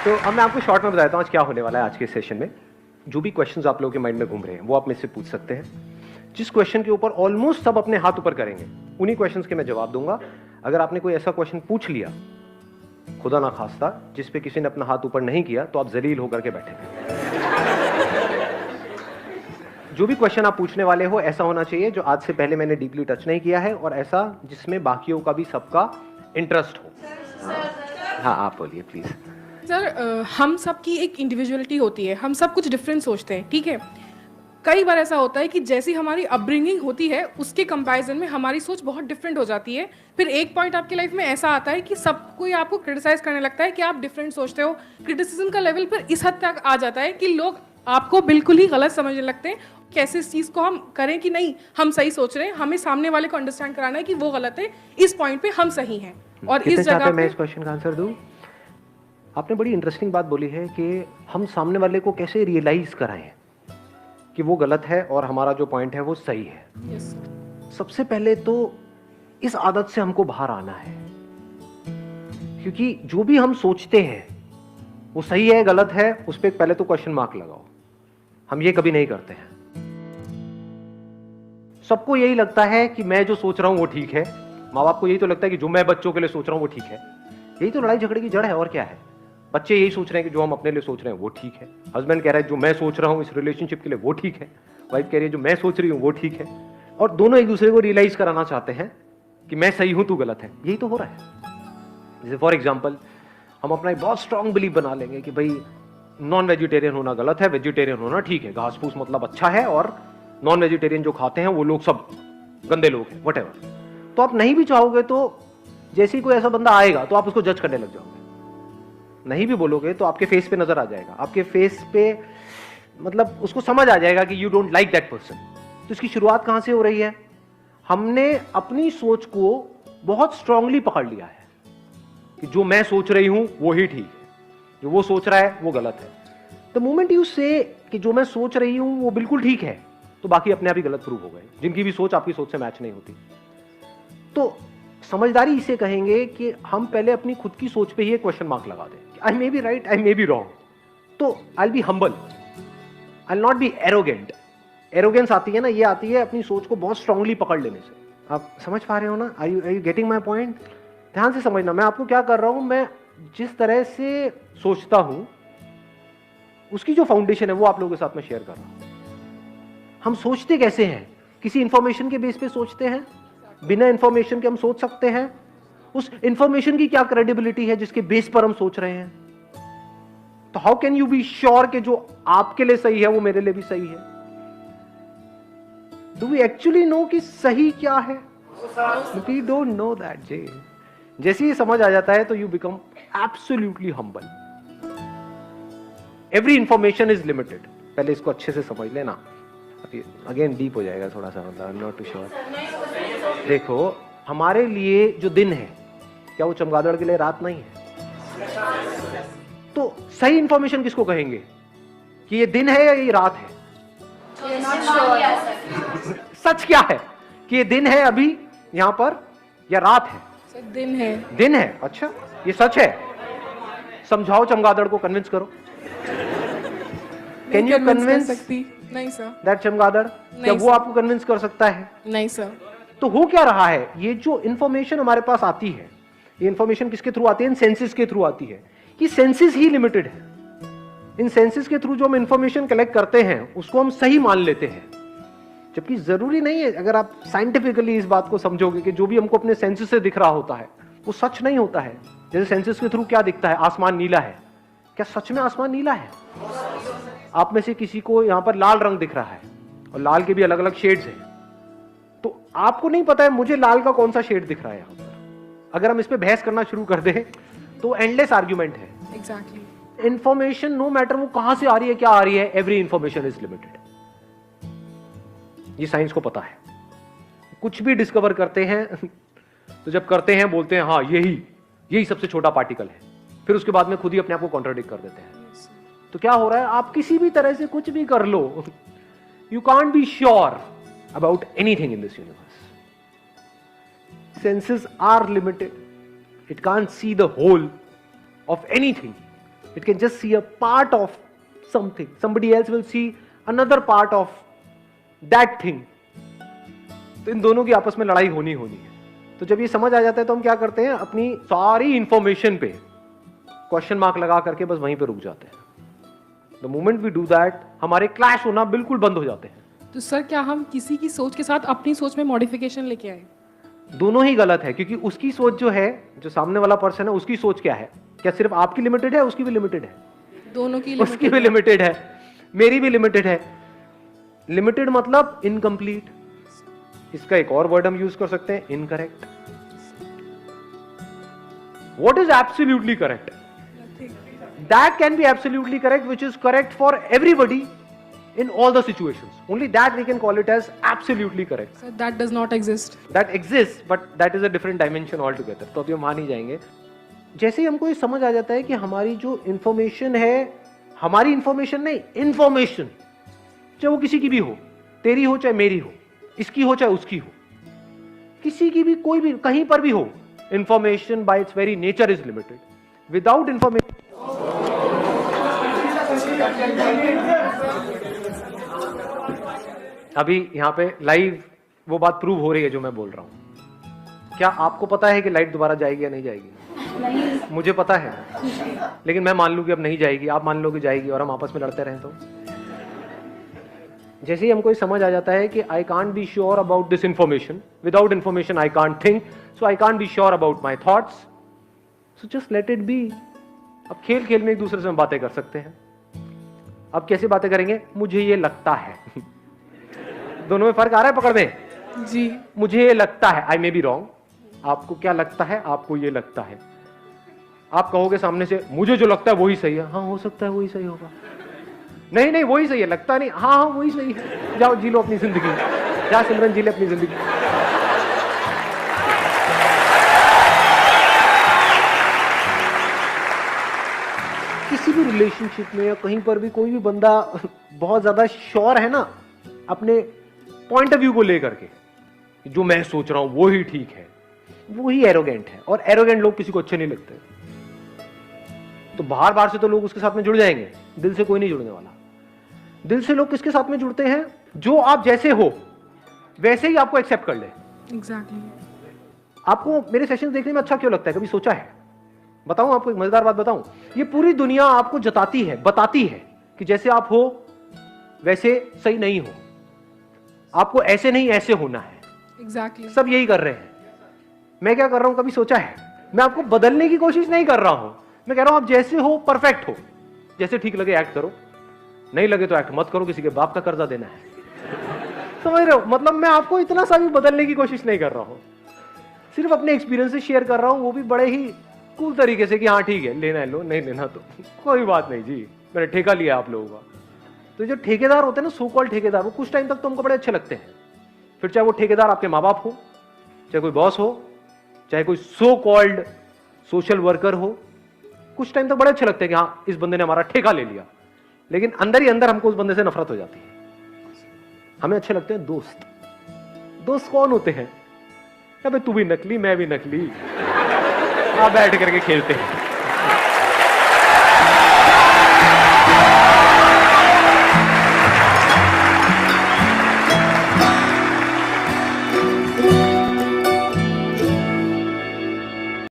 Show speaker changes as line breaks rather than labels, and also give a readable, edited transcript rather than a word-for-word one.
तो अब मैं आपको शॉर्ट में बताता हूँ आज क्या होने वाला है आज के सेशन में। जो भी क्वेश्चंस आप लोगों के माइंड में घूम रहे हैं वो आप मेरे से पूछ सकते हैं। जिस क्वेश्चन के ऊपर ऑलमोस्ट सब अपने हाथ ऊपर करेंगे उन्हीं क्वेश्चंस के मैं जवाब दूंगा। अगर आपने कोई ऐसा क्वेश्चन पूछ लिया खुदा ना खास्ता जिस पे किसी ने अपना हाथ ऊपर नहीं किया तो आप जलील होकर के बैठेंगे। जो भी क्वेश्चन आप पूछने वाले हो ऐसा होना चाहिए जो आज से पहले मैंने डीपली टच नहीं किया है और ऐसा जिसमें बाकियों का भी सबका इंटरेस्ट हो। हाँ आप बोलिए प्लीज।
सर हम सब की एक इंडिविजुअलिटी होती है, हम सब कुछ डिफरेंट सोचते हैं, ठीक है। कई बार ऐसा होता है कि जैसी हमारी अपब्रिंगिंग होती है उसके कंपैरिजन में हमारी सोच बहुत डिफरेंट हो जाती है। फिर एक पॉइंट आपकी लाइफ में ऐसा आता है कि सब कोई आपको क्रिटिसाइज करने लगता है कि आप डिफरेंट सोचते हो। क्रिटिसिज्म का लेवल पर इस हद तक आ जाता है कि लोग आपको बिल्कुल ही गलत समझने लगते हैं। कैसे इस चीज़ को हम करें कि नहीं हम सही सोच रहे हैं, हमें सामने वाले को अंडरस्टैंड कराना है कि वो गलत है, इस पॉइंट पे हम सही हैं। और इस जगह
मैं इस क्वेश्चन का आंसर दूं। आपने बड़ी इंटरेस्टिंग बात बोली है कि हम सामने वाले को कैसे रियलाइज कराएं कि वो गलत है और हमारा जो पॉइंट है वो सही है।
yes.
सबसे पहले तो इस आदत से हमको बाहर आना है, क्योंकि जो भी हम सोचते हैं वो सही है गलत है उस पर पहले तो क्वेश्चन मार्क लगाओ। हम ये कभी नहीं करते हैं। सबको यही लगता है कि मैं जो सोच रहा हूं वो ठीक है। माँ बाप को यही तो लगता है कि जो मैं बच्चों के लिए सोच रहा हूं वो ठीक है। यही तो लड़ाई झगड़े की जड़ है और क्या है। बच्चे यही सोच रहे हैं कि जो हम अपने लिए सोच रहे हैं वो ठीक है। हस्बैंड कह रहा है जो मैं सोच रहा हूं इस रिलेशनशिप के लिए वो ठीक है। वाइफ कह रही है जो मैं सोच रही हूं वो ठीक है। और दोनों एक दूसरे को रियलाइज कराना चाहते हैं कि मैं सही हूं तू गलत है। यही तो हो रहा है। जैसे फॉर एग्जाम्पल हम अपना एक बहुत स्ट्रांग बिलीफ बना लेंगे कि भाई नॉन वेजिटेरियन होना गलत है, वेजिटेरियन होना ठीक है। घास फूस मतलब अच्छा है और नॉन वेजिटेरियन जो खाते हैं वो लोग सब गंदे लोग हैं, व्हाटएवर। तो आप नहीं भी चाहोगे तो जैसे ही कोई ऐसा बंदा आएगा तो आप उसको जज करने लग जाओगे। नहीं भी बोलोगे तो आपके फेस पे नजर आ जाएगा, आपके फेस पे मतलब उसको समझ आ जाएगा कि you don't like that person. तो इसकी शुरुआत कहां से हो रही है? हमने अपनी सोच को बहुत स्ट्रांगली पकड़ लिया है कि जो मैं सोच रही हूं वो ही ठीक है, जो वो सोच रहा है वो गलत है। द मोमेंट यू से कि जो मैं सोच रही हूं वो बिल्कुल ठीक है तो बाकी अपने आप ही गलत प्रूव हो गए, जिनकी भी सोच आपकी सोच से मैच नहीं होती। तो समझदारी इसे कहेंगे कि हम पहले अपनी खुद की सोच पे ही एक क्वेश्चन मार्क लगा दें कि I may be right, I may be wrong. तो I be humble, I not be arrogant. Arrogance आती है ना, ये आती है अपनी सोच को बहुत स्ट्रांगली पकड़ लेने से। आप समझ पा रहे हो ना? Are you getting my point? ध्यान से समझना मैं आपको क्या कर रहा हूं। मैं जिस तरह से सोचता हूं उसकी जो फाउंडेशन है वो आप लोगों के साथ में शेयर कर रहा हूं। हम सोचते कैसे हैं? किसी इंफॉर्मेशन के बेस पे सोचते हैं, बिना इंफॉर्मेशन के हम सोच सकते हैं। उस इंफॉर्मेशन की क्या क्रेडिबिलिटी है जिसके बेस पर हम सोच रहे हैं? तो how can you be sure कि जो आपके लिए सही है वो मेरे लिए भी सही है? डू वी एक्चुअली नो कि सही क्या है? वी डोंट नो दैट जे। जैसे ही समझ आ जाता है तो you become absolutely humble. Every information is limited. पहले इसको अच्छे से समझ लेना, अगेन डीप हो जाएगा थोड़ा सा, मतलब I am not too sure. देखो हमारे लिए जो दिन है क्या वो चमगादड़ के लिए रात नहीं है? तो सही इंफॉर्मेशन किसको कहेंगे कि ये दिन है या ये रात है? सच क्या है कि ये दिन है अभी यहां पर या रात है?
दिन है।
दिन है। अच्छा ये सच है। समझाओ चमगादड़ को, कन्विंस करो। Can you convince?
नहीं सर।
दैट चमगादड़, क्या वो आपको कन्विंस कर सकता है?
नहीं सर।
तो हो क्या रहा है? ये जो इंफॉर्मेशन हमारे पास आती है, ये इंफॉर्मेशन किसके थ्रू आती है? इन सेंसेस के थ्रू आती है। ये सेंसेस ही लिमिटेड है। इन सेंसेस के थ्रू जो हम इंफॉर्मेशन कलेक्ट करते हैं उसको हम सही मान लेते हैं, जबकि जरूरी नहीं है। अगर आप साइंटिफिकली इस बात को समझोगे कि जो भी हमको अपने सेंसेस से दिख रहा होता है वो सच नहीं होता है। जैसे सेंसेस के थ्रू क्या दिखता है? आसमान नीला है। क्या सच में आसमान नीला है? आप में से किसी को यहां पर लाल रंग दिख रहा है और लाल के भी अलग अलग शेड्स हैं, तो आपको नहीं पता है मुझे लाल का कौन सा शेड दिख रहा है यहां पर। अगर हम इस पे बहस करना शुरू कर दें तो एंडलेस आर्ग्यूमेंट है।
एग्जैक्टली।
इंफॉर्मेशन नो मैटर वो कहां से आ रही है, क्या आ रही है, एवरी इंफॉर्मेशन इज लिमिटेड। ये साइंस को पता है। कुछ भी डिस्कवर करते हैं तो जब करते हैं बोलते हैं हाँ यही सबसे छोटा पार्टिकल है, फिर उसके बाद में खुद ही अपने आप को कॉन्ट्राडिक्ट कर देते हैं। तो क्या हो रहा है? आप किसी भी तरह से कुछ भी कर लो, you can't be sure about anything in this universe. Senses are limited, it can't see the whole of anything. It can just see a part of something. Somebody else will see another part of that thing. तो इन दोनों की आपस में लड़ाई होनी है. तो जब ये समझ आ जाता है तो हम क्या करते हैं, अपनी सारी इंफॉर्मेशन पे क्वेश्चन मार्क लगा करके बस वहीं पे रुक जाते हैं. The moment we do that, हमारे क्लैश होना बिल्कुल बंद हो जाते हैं.
तो सर क्या हम किसी की सोच के साथ अपनी सोच में मॉडिफिकेशन लेके आए?
दोनों ही गलत है, क्योंकि उसकी सोच जो है, जो सामने वाला पर्सन है, उसकी सोच क्या है? क्या सिर्फ आपकी लिमिटेड है, उसकी भी लिमिटेड है?
दोनों की
उसकी भी लिमिटेड है, मेरी भी लिमिटेड है. लिमिटेड मतलब इनकम्प्लीट. इसका एक और वर्ड हम यूज कर सकते हैं, incorrect. What is absolutely correct? That can be absolutely correct, which is correct for everybody in all the situations. Only that we can call it as absolutely correct.
So that does not exist.
That exists, but that is a different dimension altogether. तो अभी हम वहाँ नहीं जाएंगे. जैसे ही हमको ये समझ आ जाता है कि हमारी जो इंफॉर्मेशन है, हमारी इंफॉर्मेशन नहीं, इंफॉर्मेशन, चाहे वो किसी की भी हो, तेरी हो चाहे मेरी हो, इसकी हो चाहे उसकी हो, किसी की भी, कोई भी, कहीं पर भी हो, information bye it's very nature is limited. Without information अभी यहां पे लाइव वो बात प्रूव हो रही है जो मैं बोल रहा हूं. क्या आपको पता है कि लाइट दोबारा जाएगी या नहीं जाएगी? नहीं. मुझे पता है, लेकिन मैं मान लूं कि अब नहीं जाएगी, आप मान लो कि जाएगी, और हम आपस में लड़ते रहें तो जैसे ही हमको ये समझ आ जाता है कि I can't be sure about this information, without information I can't think, so I can't be sure about my thoughts, so just let it be. अब खेल खेल में एक दूसरे से हम बातें कर सकते हैं. अब कैसे बातें करेंगे? मुझे ये लगता है. दोनों में फर्क आ रहा है पकड़ में
जी.
मुझे ये लगता है, आई मे बी रॉन्ग. आपको क्या लगता है? आपको ये लगता है. आप कहोगे सामने से, मुझे जो लगता है वही सही है. हाँ, हो सकता है वही सही होगा. नहीं नहीं, वही सही है. लगता नहीं. हाँ हाँ, वही सही है. जाओ जी लो अपनी जिंदगी. जा सिमरन, जी ले अपनी जिंदगी. किसी भी रिलेशनशिप में या कहीं पर भी कोई भी बंदा बहुत ज्यादा श्योर है ना अपने पॉइंट ऑफ व्यू को लेकर के, जो मैं सोच रहा हूं वो ही ठीक है, वो ही एरोगेंट है. और एरोगेंट लोग किसी को अच्छे नहीं लगते. तो बाहर बाहर से तो लोग उसके साथ में जुड़ जाएंगे, दिल से कोई नहीं जुड़ने वाला. दिल से लोग किसके साथ में जुड़ते हैं? जो आप जैसे हो वैसे ही आपको एक्सेप्ट कर ले.
एग्जैक्टली.
आपको मेरे सेशन देखने में अच्छा क्यों लगता है? कभी सोचा है? बताऊं आपको एक मजेदार बात बताऊं. ये पूरी दुनिया आपको जताती है, बताती है कि जैसे आप हो वैसे सही नहीं हो, आपको ऐसे नहीं ऐसे होना है.
एग्जैक्टली.
सब यही कर रहे हैं. मैं क्या कर रहा हूं? कभी सोचा है? मैं आपको बदलने की कोशिश नहीं कर रहा हूं. मैं कह रहा हूं आप जैसे हो परफेक्ट हो, जैसे ठीक लगे एक्ट करो, नहीं लगे तो एक्ट मत करो. किसी के बाप का कर्जा देना है. समझ रहे हो? मतलब मैं आपको इतना सा भी बदलने की कोशिश नहीं कर रहा हूं, सिर्फ अपने एक्सपीरियंस से शेयर कर रहा हूं, वो भी बड़े ही कूल तरीके से कि हाँ ठीक है, लेना है लो, नहीं लेना तो कोई बात नहीं जी, मैंने ठेका लिया आप लोगों का. तो जो ठेकेदार होते हैं ना, सो कॉल्ड ठेकेदार, वो कुछ टाइम तक तो हमको बड़े अच्छे लगते हैं. फिर चाहे वो ठेकेदार आपके माँ बाप हो, चाहे कोई बॉस हो, चाहे कोई सो कॉल्ड सोशल वर्कर हो, कुछ टाइम तक बड़े अच्छे लगते हैं कि हाँ इस बंदे ने हमारा ठेका ले लिया. लेकिन अंदर ही अंदर हमको उस बंदे से नफरत हो जाती है. हमें अच्छे लगते हैं दोस्त. दोस्त कौन होते हैं? अबे तू भी नकली, मैं भी नकली, आप बैठ करके खेलते हैं.